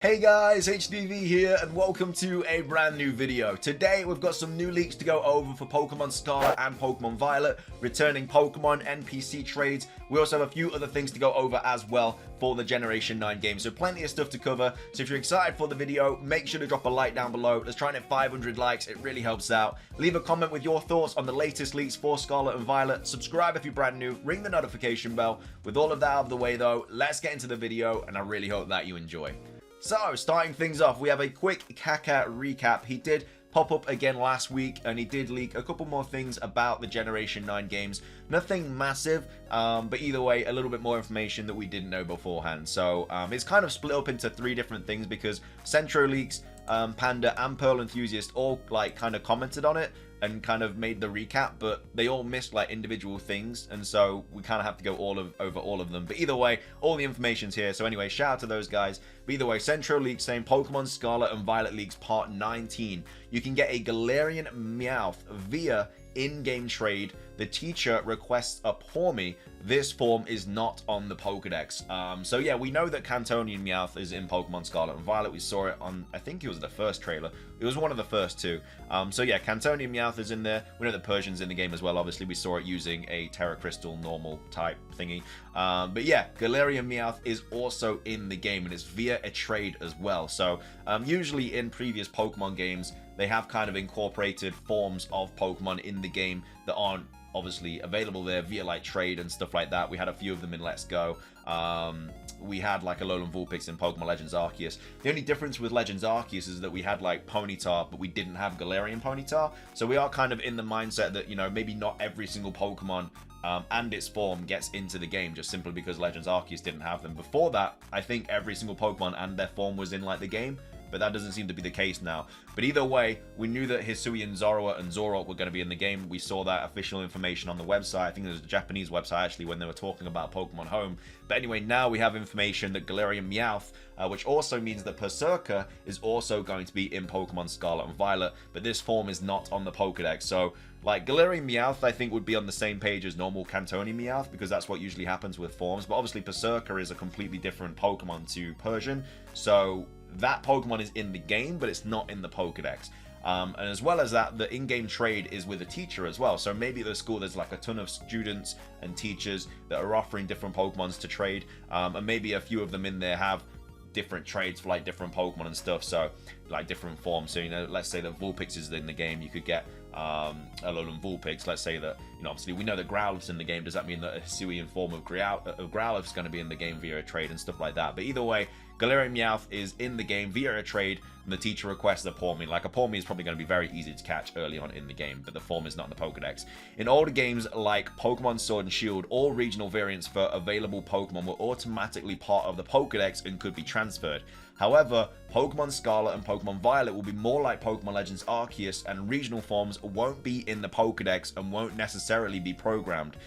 Hey guys, HDvee here and welcome to a brand new video. Today we've got some new leaks to go over for Pokemon Scarlet and Pokemon Violet, returning Pokemon NPC trades. We also have a few other things to go over as well for the Generation 9 game, so plenty of stuff to cover. So if you're excited for the video, make sure to drop a like down below. Let's try and hit 500 likes, it really helps out. Leave a comment with your thoughts on the latest leaks for Scarlet and Violet. Subscribe if you're brand new, ring the notification bell. With all of that out of the way though, let's get into the video and I really hope that you enjoy. So, starting things off, we have a quick Kaka recap. He did pop up again last week, and he did leak a couple more things about the Generation 9 games. Nothing massive, but either way, a little bit more information that we didn't know beforehand. So, it's kind of split up into three different things because Centro Leaks, Panda, and Pearl Enthusiast all, kind of commented on it and kind of made the recap, but they all missed individual things, and so we kind of have to go over all of them. But either way, all the information's here. So anyway, shout out to those guys. But either way, Centro Leaks saying Pokemon Scarlet and Violet Leaks Part 19. You can get a Galarian Meowth via in-game trade. The teacher requests a Pawmi. This form is not on the Pokedex. So yeah, we know that Cantonian Meowth is in Pokemon Scarlet and Violet. We saw it on, I think it was the first trailer. It was one of the first two. So yeah, Cantonian Meowth is in there. We know that Persian's in the game as well. Obviously, we saw it using a Terra Crystal normal type thingy. But yeah, Galarian Meowth is also in the game, and it's via a trade as well. So usually in previous Pokemon games, they have kind of incorporated forms of Pokemon in the game that aren't obviously available there via trade and stuff like that. We had a few of them in Let's Go. We had a Alolan Vulpix in Pokemon Legends Arceus. The only difference with Legends Arceus is that we had Ponyta, but we didn't have Galarian Ponyta. So we are kind of in the mindset that, maybe not every single Pokemon and its form gets into the game just simply because Legends Arceus didn't have them. Before that, I think every single Pokemon and their form was in the game, but that doesn't seem to be the case now. But either way, we knew that Hisuian Zorua and Zoroark were going to be in the game. We saw that official information on the website. I think it was a Japanese website actually when they were talking about Pokemon Home. But anyway, now we have information that Galarian Meowth, which also means that Berserker is also going to be in Pokemon Scarlet and Violet, but this form is not on the Pokedex. So Galarian Meowth, I think, would be on the same page as normal Cantonian Meowth, because that's what usually happens with forms. But obviously, Berserker is a completely different Pokemon to Persian, so that Pokemon is in the game, but it's not in the Pokedex. And as well as that, the in-game trade is with a teacher as well. So maybe at the school there's a ton of students and teachers that are offering different Pokemons to trade, and maybe a few of them in there have different trades for different Pokemon and stuff, so different forms. So let's say that Vulpix is in the game, you could get Alolan Vulpix. Let's say that obviously we know that Growlithe's in the game. Does that mean that a Hisuian form of Growlithe is going to be in the game via a trade and stuff like that? But either way, Galarian Meowth is in the game via a trade, and the teacher requests a Pawmi. A Pawmi is probably going to be very easy to catch early on in the game, but the form is not in the Pokedex. In older games like Pokemon Sword and Shield, all regional variants for available Pokemon were automatically part of the Pokedex and could be transferred. However, Pokemon Scarlet and Pokemon Violet will be more like Pokemon Legends Arceus, and regional forms won't be in the Pokedex and won't necessarily be programmed.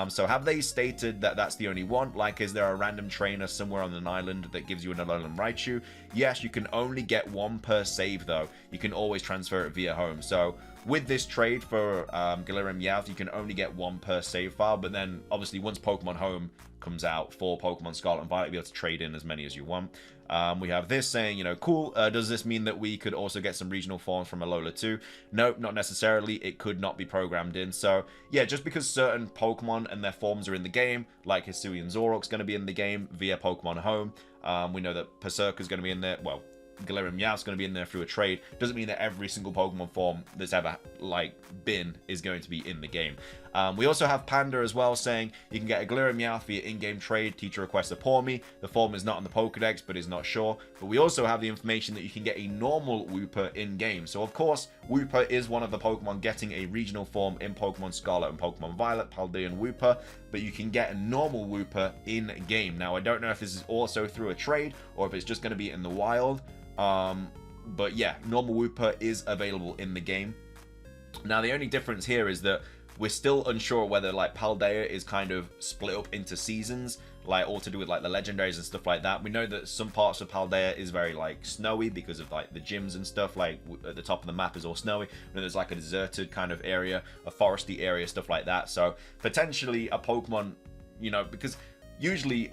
So have they stated that that's the only one? Is there a random trainer somewhere on an island that gives you an Alolan Raichu? Yes, you can only get one per save though. You can always transfer it via home. So with this trade for Galarian Meowth, you can only get one per save file, but then obviously once Pokemon Home comes out for Pokemon Scarlet and Violet, you'll be able to trade in as many as you want. We have this saying, cool, does this mean that we could also get some regional forms from Alola too? Nope, not necessarily. It could not be programmed in. So yeah, just because certain Pokemon and their forms are in the game, like Hisuian Zoroark's going to be in the game via Pokemon Home. We know that Berserker's going to be in there. Well, Galarian Meowth's going to be in there through a trade. Doesn't mean that every single Pokemon form that's ever been is going to be in the game. We also have Panda as well saying you can get a Galarian Meowth via in-game trade. Teacher requests a Pawmi. The form is not on the Pokedex, but is not sure. But we also have the information that you can get a normal Wooper in-game. So of course, Wooper is one of the Pokemon getting a regional form in Pokemon Scarlet and Pokemon Violet, Paldean Wooper, but you can get a normal Wooper in-game. Now, I don't know if this is also through a trade or if it's just going to be in the wild. But yeah, normal Wooper is available in the game. Now, the only difference here is that we're still unsure whether Paldea is kind of split up into seasons, all to do with the legendaries and stuff like that. We know that some parts of Paldea is very snowy because of the gyms and stuff. At the top of the map is all snowy, and there's a deserted kind of area, a foresty area, stuff like that. So potentially a Pokemon, because usually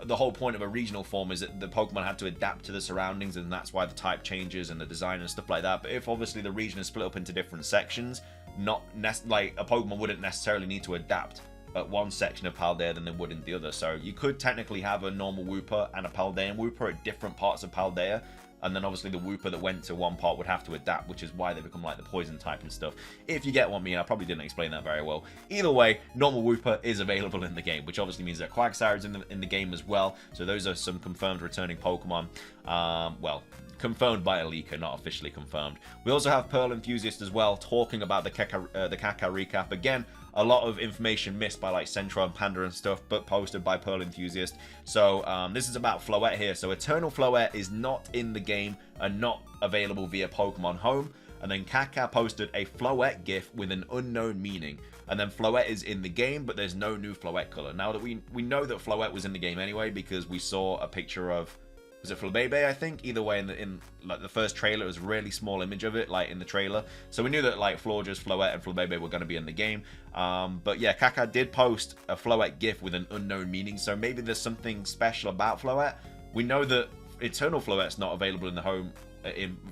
the whole point of a regional form is that the Pokemon had to adapt to the surroundings, and that's why the type changes and the design and stuff like that. But if obviously the region is split up into different sections, like a Pokemon wouldn't necessarily need to adapt at one section of Paldea than they would in the other. So you could technically have a normal Wooper and a Paldean Wooper at different parts of Paldea, and then obviously the Wooper that went to one part would have to adapt, which is why they become like the poison type and stuff. If you get what I mean, I probably didn't explain that very well. Either way, normal Wooper is available in the game, which obviously means that Quagsire is in the game as well. So those are some confirmed returning Pokemon. Well, confirmed by a leaker, not officially confirmed. We also have Pearl Enthusiast as well, talking about the Kaka recap. Again, a lot of information missed by like Central and Panda and stuff, but posted by Pearl Enthusiast. So this is about Floette here. So Eternal Floette is not in the game and not available via Pokemon Home. And then Kaka posted a Floette GIF with an unknown meaning. And then Floette is in the game, but there's no new Floette color. Now that we know that Floette was in the game anyway, because we saw a picture of, was it Flabébé, I think? Either way, in like the first trailer, it was a really small image of it, like in the trailer. So we knew that like Florges, Floette, and Flabébé were going to be in the game. But yeah, Kaka did post a Floette GIF with an unknown meaning, so maybe there's something special about Floette. We know that Eternal Floette's not available in the home,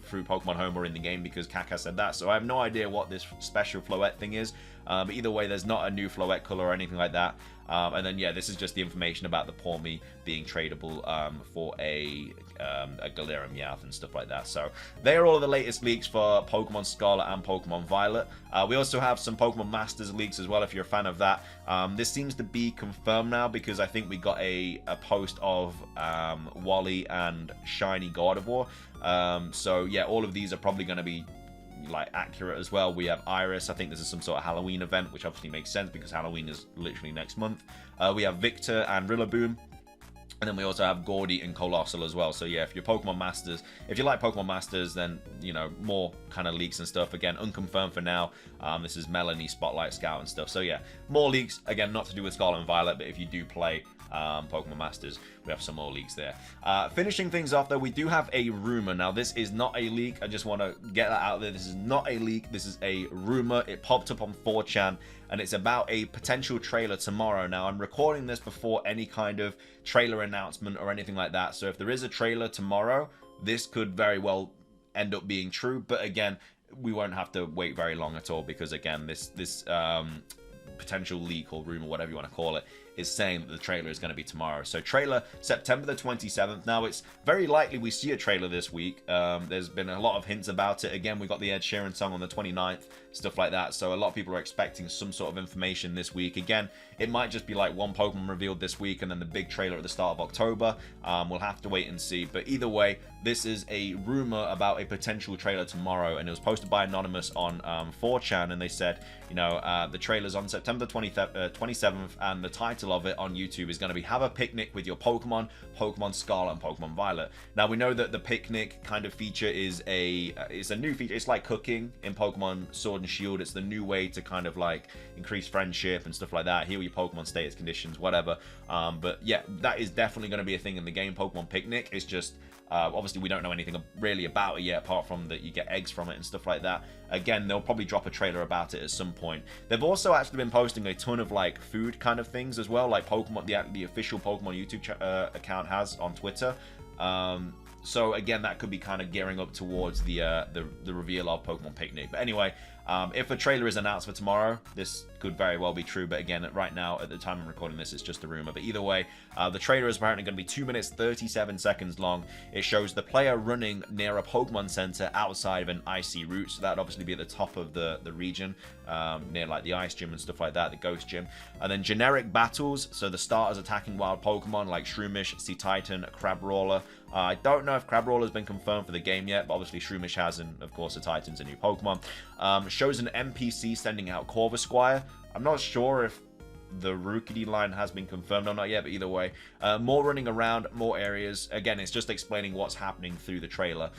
through Pokemon Home or in the game, because Kaka said that. So I have no idea what this special Floette thing is. But either way, there's not a new Floette color or anything like that. And then yeah, this is just the information about the Pawmi being tradable for a Galarian Meowth and stuff like that. So they are all of the latest leaks for Pokemon Scarlet and Pokemon Violet. We also have some Pokemon Masters leaks as well, if you're a fan of that. This seems to be confirmed now, because I think we got a post of Wally and Shiny Gardevoir. So yeah, all of these are probably going to be like accurate as well. We have Iris. I think this is some sort of Halloween event, which obviously makes sense because Halloween is literally next month. We have Victor and Rillaboom. And then we also have Gordy and Colossal as well. So yeah, if you're Pokemon Masters, if you like Pokemon Masters, then, you know, more kind of leaks and stuff. Again, unconfirmed for now. This is Melanie, Spotlight Scout and stuff. So yeah, more leaks. Again, not to do with Scarlet and Violet, but if you do play Pokemon Masters, we have some more leaks there. Finishing things off though, we do have a rumor. Now this is not a leak, I just want to get that out there. This is not a leak, this is a rumor. It popped up on 4chan, and it's about a potential trailer tomorrow. Now I'm recording this before any kind of trailer announcement or anything like that, so if there is a trailer tomorrow, this could very well end up being true. But again, we won't have to wait very long at all, because again, this potential leak or rumor, whatever you want to call it, is saying that the trailer is going to be tomorrow. So trailer September the 27th. Now it's very likely we see a trailer this week. There's been a lot of hints about it. Again, we got the Ed Sheeran song on the 29th, stuff like that. So a lot of people are expecting some sort of information this week. Again, it might just be like one Pokemon revealed this week and then the big trailer at the start of October. We'll have to wait and see. But either way, this is a rumor about a potential trailer tomorrow, and it was posted by Anonymous on 4chan, and they said, you know, the trailer's on September 27th, and the title of it on YouTube is going to be Have a Picnic with Your Pokemon, Pokemon Scarlet and Pokemon Violet. Now we know that the picnic kind of feature is it's a new feature. It's like cooking in Pokemon Sword and Shield. It's the new way to kind of like increase friendship and stuff like that. Heal your Pokemon status conditions, whatever. But yeah, that is definitely going to be a thing in the game, Pokemon Picnic. It's just obviously we don't know anything really about it yet, apart from that you get eggs from it and stuff like that. Again, they'll probably drop a trailer about it at some point. They've also actually been posting a ton of like food kind of things as well, like Pokemon, the official Pokemon YouTube account has on Twitter. So again, that could be kind of gearing up towards the reveal of Pokemon Picnic. But anyway, if a trailer is announced for tomorrow, this could very well be true. But again, right now, at the time I'm recording this, it's just a rumor. But either way, the trailer is apparently going to be 2 minutes 37 seconds long. It shows the player running near a Pokemon Center outside of an icy route. So that'd obviously be at the top of the region, near like the Ice Gym and stuff like that, the Ghost Gym. And then generic battles. So the starters attacking wild Pokemon like Shroomish, Sea Titan, Crabrawler. I don't know if Crabrawler has been confirmed for the game yet, but obviously Shroomish has, and of course the Titan's a new Pokemon. Shows an NPC sending out Corvisquire. I'm not sure if the Rookidee line has been confirmed or not yet, but either way, more running around, more areas. Again, it's just explaining what's happening through the trailer.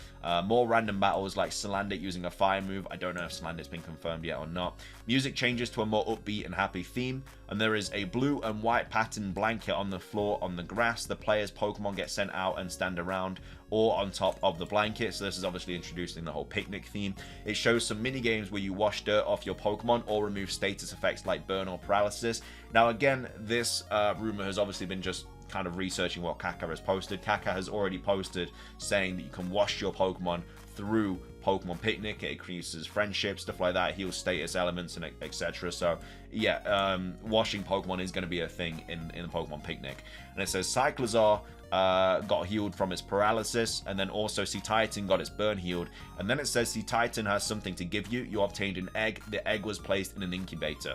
More random battles like Salandit using a fire move. I don't know if Salandit's been confirmed yet or not. Music changes to a more upbeat and happy theme, and there is a blue and white pattern blanket on the floor on the grass. The player's Pokemon get sent out and stand around or on top of the blanket. So this is obviously introducing the whole picnic theme. It shows some mini games where you wash dirt off your Pokemon or remove status effects like burn or paralysis. Now again, this rumor has obviously been just kind of researching what Kaka has posted. Kaka has already posted saying that you can wash your Pokemon through Pokemon Picnic. It increases friendship, stuff like that, heals status elements, and etc. So yeah, washing Pokemon is going to be a thing in the Pokemon Picnic. And it says Cyclizar got healed from its paralysis, and then also C-Titan got its burn healed. And then it says C-Titan has something to give you. You obtained an egg. The egg was placed in an incubator.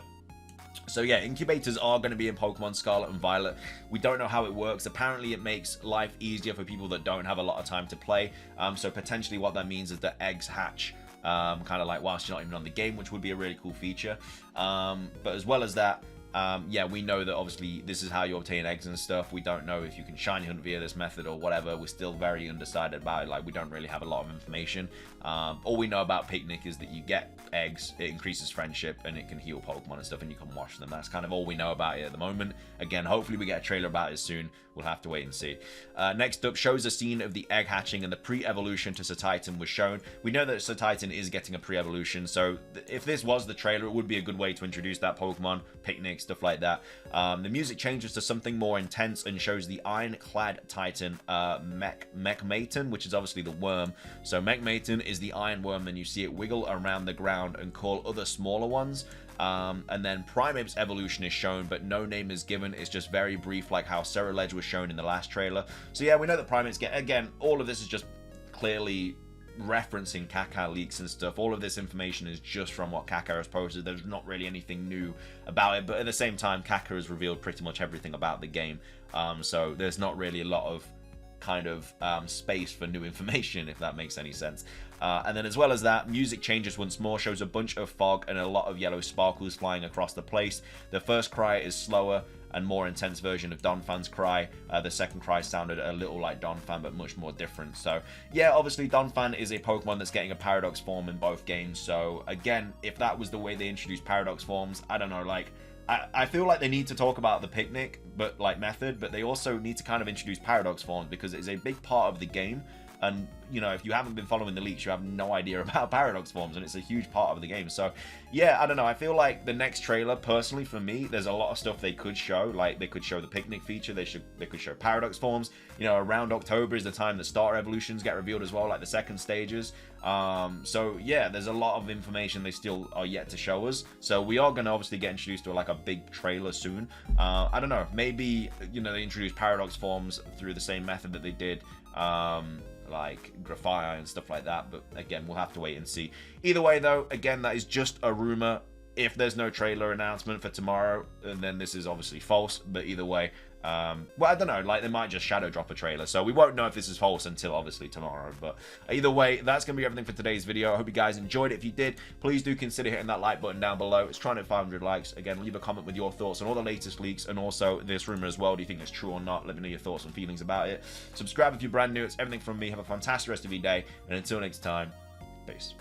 So yeah, incubators are going to be in Pokemon Scarlet and Violet. We don't know how it works. Apparently it makes life easier for people that don't have a lot of time to play. So potentially what that means is that eggs hatch kind of like whilst you're not even on the game, which would be a really cool feature. But as well as that, yeah, we know that obviously this is how you obtain eggs and stuff. We don't know if you can shiny hunt via this method or whatever. We're still very undecided about it. Like, we don't really have a lot of information. All we know about Picnic is that you get eggs, it increases friendship, and it can heal Pokemon and stuff, and you can wash them. That's kind of all we know about it at the moment. Again, hopefully we get a trailer about it soon. We'll have to wait and see. Next up, shows a scene of the egg hatching, and the pre-evolution to C-Titan was shown. We know that C-Titan is getting a pre-evolution, so if this was the trailer, it would be a good way to introduce that Pokemon, Picnic, stuff like that. The music changes to something more intense and shows the iron-clad Titan, Mechmaton, which is obviously the worm. So Mechmaton is the iron worm, and you see it wiggle around the ground and call other smaller ones. And then Primeape's evolution is shown, but no name is given. It's just very brief, like how Cerulege was shown in the last trailer. So yeah, we know that Primeape's again, all of this is just clearly referencing Kaka leaks and stuff. All of this information is just from what Kaka has posted. There's not really anything new about it, but at the same time, Kaka has revealed pretty much everything about the game. So there's not really a lot of kind of space for new information, if that makes any sense. And then as well as that, music changes once more, shows a bunch of fog and a lot of yellow sparkles flying across the place. The first cry is slower and more intense version of Donphan's cry. The second cry sounded a little like Donphan, but much more different. So yeah, obviously Donphan is a Pokemon that's getting a Paradox form in both games. So again, if that was the way they introduced Paradox forms, I don't know, like, I feel like they need to talk about the Picnic, but like method, but they also need to kind of introduce Paradox forms because it's a big part of the game. And, you know, if you haven't been following the leaks, you have no idea about Paradox forms, and it's a huge part of the game. So, yeah, I don't know. I feel like the next trailer, personally, for me, there's a lot of stuff they could show. Like, they could show the Picnic feature. They could show Paradox forms. You know, around October is the time the starter evolutions get revealed as well, like the second stages. So, yeah, there's a lot of information they still are yet to show us. So, we are going to obviously get introduced to, like, a big trailer soon. I don't know. Maybe, you know, they introduce Paradox forms through the same method that they did, like Graphite and stuff like that, but again, we'll have to wait and see. Either way though, again, that is just a rumor. If there's no trailer announcement for tomorrow, then this is obviously false, but either way, well, I don't know, like, they might just shadow drop a trailer, so we won't know if this is false until obviously tomorrow. But either way, that's gonna be everything for today's video. I hope you guys enjoyed it. If you did, please do consider hitting that like button down below. It's trying to hit 500 likes. Again, leave a comment with your thoughts on all the latest leaks and also this rumor as well. Do you think it's true or not? Let me know your thoughts and feelings about it. Subscribe if you're brand new. It's everything from me. Have a fantastic rest of your day, and until next time, peace.